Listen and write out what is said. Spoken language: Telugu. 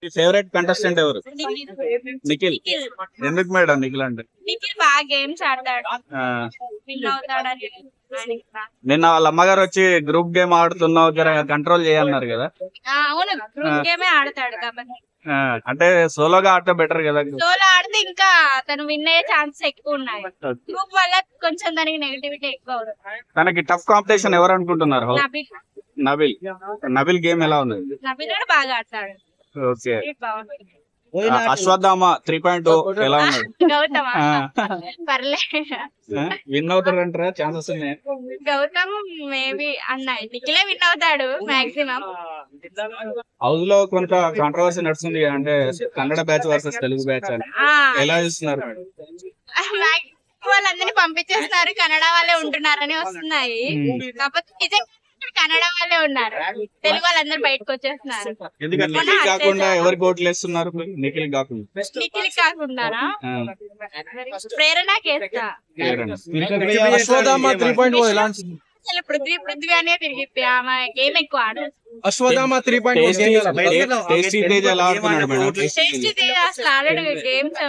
మీ ఫేవరెట్ కంటెస్టెంట్ ఎవరు? నిఖిల్. ఎందుకు మేడం నిఖిల్ అంటే? నిఖిల్ బాగా గేమ్స్ ఆడతాడు, విన్ అవుతాడని. నిన్న వాళ్ళ అమ్మగారు వచ్చి గ్రూప్ గేమ్ ఆడుతున్నావు కంట్రోల్ చేయాలన్నారు కదా. అవును, గ్రూప్ గేమే ఆడతాడు కాబట్టి. అంటే సోలోగా ఆడితే బెటర్ కదా. సోలో ఆడితే ఇంకా తను విన్ అయ్యే ఛాన్సెస్ ఎక్కువ ఉన్నాయి. గ్రూప్ వల్ల కొంచెం దానికి నెగటివిటీ ఎక్కువ అవుతుంది. తనకి టఫ్ కాంపిటీషన్ ఎవరు అనుకుంటున్నారు? నబిల్. నబిల్. నబిల్ గేమ్ ఎలా ఉంది? నబిల్ కూడా బాగా ఆడతాడు. ఓకే. బాగుంది. అశ్వత్థామ 3.0 ఎలా ఉన్నాడు? గౌతమ్ పర్లే, విన్ అవుతాడంటారా? ఛాన్సెస్ ఉన్నాయి. గౌతమ్ మేబీ అన్నాయి, నిఖిలే విన్ అవుతాడు మాక్సిమం. హౌస్ లో కొంత కాంట్రవర్సీ నడుస్తుంది అంటే Kannada batch versus Telugu batch అని ఎలా చూస్తున్నారు? వాళ్ళందరినీ పంపించేస్తున్నారు, కన్నడ వాళ్ళే ఉంటున్నారని వస్తున్నాయి. కాకపోతే నిజంగా కన్నడ వాళ్ళే ఉన్నారు, తెలుగు వాళ్ళందరూ బయటకు వచ్చేస్తున్నారు. ఎందుకంటే నిఖిల్ కాకుండా ఎవరికి ఓట్లు వేస్తున్నారు? నిఖిల్ కాకుండా. నిఖిల్ కాకుండానా? ప్రేరణకి వేస్తా. అశ్వత్థామ 3.0 ఎలా అసలు పృథ్వీ అనే తిరిగిద్ది, ఆమె గేమ్ ఎక్కువ ఆడదు. అశ్వత్థామ 3.0 టేస్టీ తేజ్ ఎలా ఆడుతున్నాడు మేడం? టేస్టీ అసలు ఆడాడు గేమ్స్.